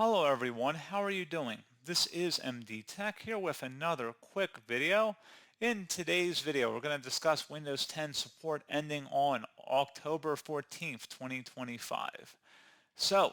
Hello everyone, how are you doing? This is MD Tech here with another quick video. In today's video, we're going to discuss Windows 10 support ending on October 14th, 2025. So,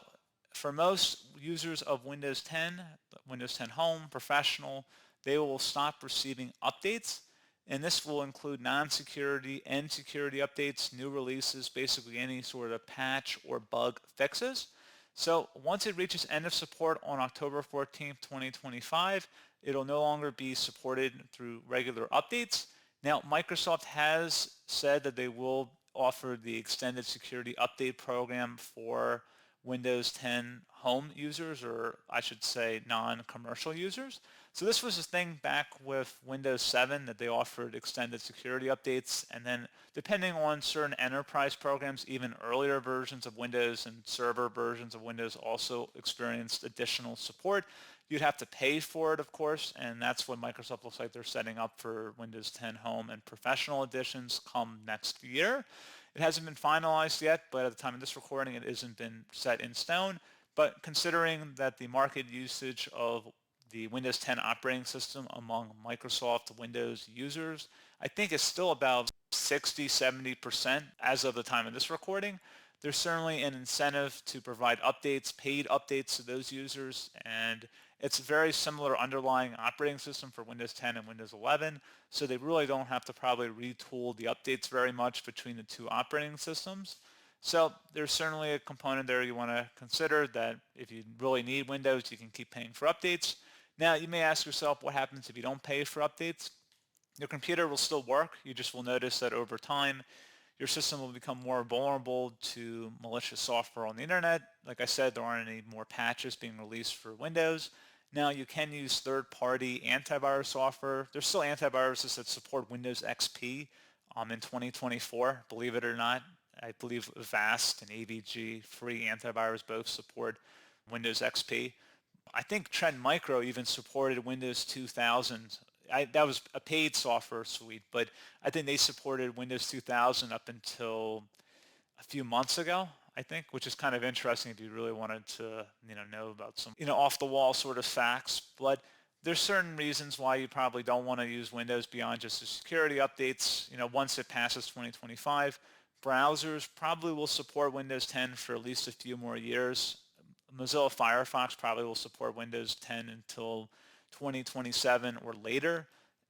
for most users of Windows 10, Windows 10 Home, Professional, they will stop receiving updates. And this will include non-security and security updates, new releases, basically any sort of patch or bug fixes. So once it reaches end of support on October 14th, 2025, it'll no longer be supported through regular updates. Now, Microsoft has said that they will offer the extended security update program for Windows 10 home users, or I should say non-commercial users. So this was a thing back with Windows 7 that they offered extended security updates, and then depending on certain enterprise programs, even earlier versions of Windows and server versions of Windows also experienced additional support. You'd have to pay for it, of course, and that's what Microsoft looks like they're setting up for Windows 10 Home and Professional editions come next year. It hasn't been finalized yet, but at the time of this recording, it hasn't been set in stone. But considering that the market usage of the Windows 10 operating system among Microsoft Windows users, I think is still about 60-70% as of the time of this recording. There's certainly an incentive to provide updates, paid updates to those users, and it's a very similar underlying operating system for Windows 10 and Windows 11, so they really don't have to probably retool the updates very much between the two operating systems. So there's certainly a component there you want to consider that if you really need Windows, you can keep paying for updates. Now, you may ask yourself, what happens if you don't pay for updates? Your computer will still work. You just will notice that over time, your system will become more vulnerable to malicious software on the internet. Like I said, there aren't any more patches being released for Windows. Now, you can use third-party antivirus software. There's still antiviruses that support Windows XP in 2024, believe it or not. I believe Avast and AVG, free antivirus, both support Windows XP. I think Trend Micro even supported Windows 2000. That was a paid software suite, but I think they supported Windows 2000 up until a few months ago, I think, which is kind of interesting if you really wanted to, know about some, off the wall sort of facts. But there's certain reasons why you probably don't want to use Windows beyond just the security updates. Once it passes 2025, browsers probably will support Windows 10 for at least a few more years. Mozilla Firefox probably will support Windows 10 until 2027 or later,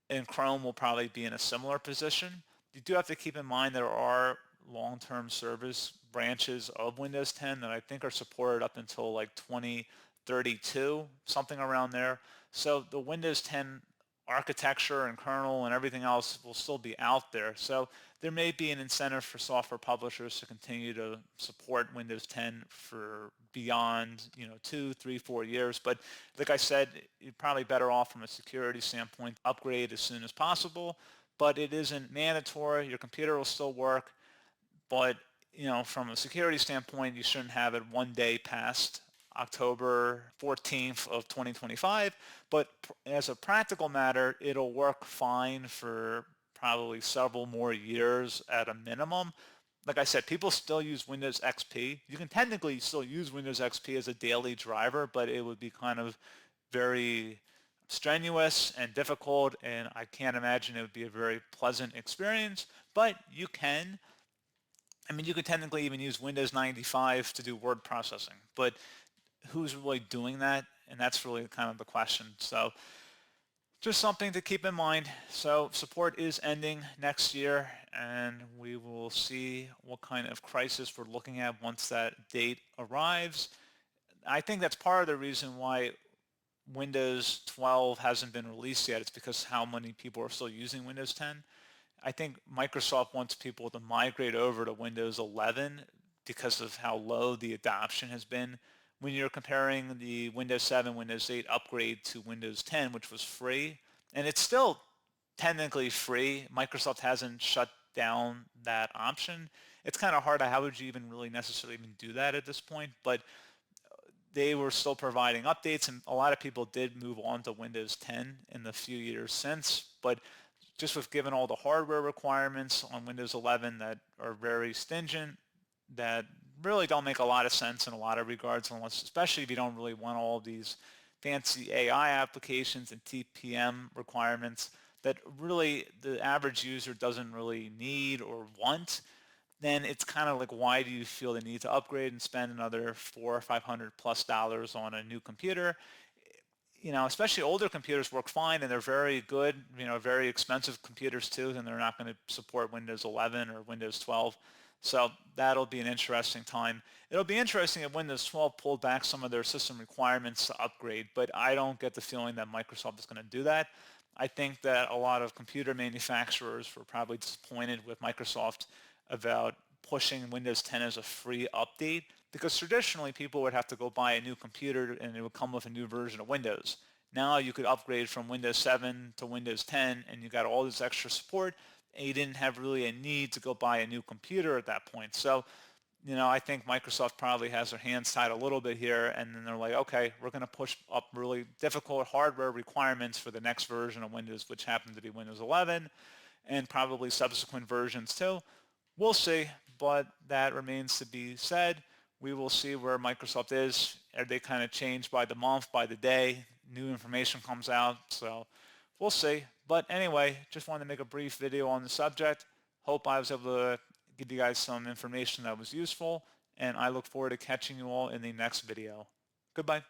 and Chrome will probably be in a similar position. You do have to keep in mind there are long-term service branches of Windows 10 that I think are supported up until like 2032, something around there. So the Windows 10 architecture and kernel and everything else will still be out there. So there may be an incentive for software publishers to continue to support Windows 10 for beyond, 2, 3, 4 years. But like I said, you're probably better off from a security standpoint, upgrade as soon as possible. But it isn't mandatory. Your computer will still work. But, from a security standpoint, you shouldn't have it one day past October 14th of 2025, but as a practical matter, it'll work fine for probably several more years at a minimum. Like I said, people still use Windows XP. You can technically still use Windows XP as a daily driver, but it would be kind of very strenuous and difficult, and I can't imagine it would be a very pleasant experience, but you can. You could technically even use Windows 95 to do word processing, but who's really doing that? And that's really kind of the question. So just something to keep in mind. So support is ending next year, and we will see what kind of crisis we're looking at once that date arrives. I think that's part of the reason why Windows 12 hasn't been released yet. It's because how many people are still using Windows 10. I think Microsoft wants people to migrate over to Windows 11 because of how low the adoption has been. When you're comparing the Windows 7, Windows 8 upgrade to Windows 10, which was free, and it's still technically free, Microsoft hasn't shut down that option. It's kind of hard. How would you even really necessarily even do that at this point? But they were still providing updates, and a lot of people did move on to Windows 10 in the few years since. But just with given all the hardware requirements on Windows 11 that are very stringent, that really don't make a lot of sense in a lot of regards, unless, especially if you don't really want all these fancy AI applications and TPM requirements that really the average user doesn't really need or want. Then it's kind of like, why do you feel the need to upgrade and spend another $400 or $500+ on a new computer? Especially older computers work fine and they're very good, very expensive computers too, and they're not going to support Windows 11 or Windows 12. So that'll be an interesting time. It'll be interesting if Windows 12 pulled back some of their system requirements to upgrade, but I don't get the feeling that Microsoft is going to do that. I think that a lot of computer manufacturers were probably disappointed with Microsoft about pushing Windows 10 as a free update, because traditionally people would have to go buy a new computer and it would come with a new version of Windows. Now you could upgrade from Windows 7 to Windows 10 and you got all this extra support, and you didn't have really a need to go buy a new computer at that point. So, I think Microsoft probably has their hands tied a little bit here, and then they're like, okay, we're going to push up really difficult hardware requirements for the next version of Windows, which happened to be Windows 11, and probably subsequent versions too. We'll see, but that remains to be said. We will see where Microsoft is. They kind of change by the month, by the day. New information comes out, so we'll see. But anyway, just wanted to make a brief video on the subject. Hope I was able to give you guys some information that was useful, and I look forward to catching you all in the next video. Goodbye.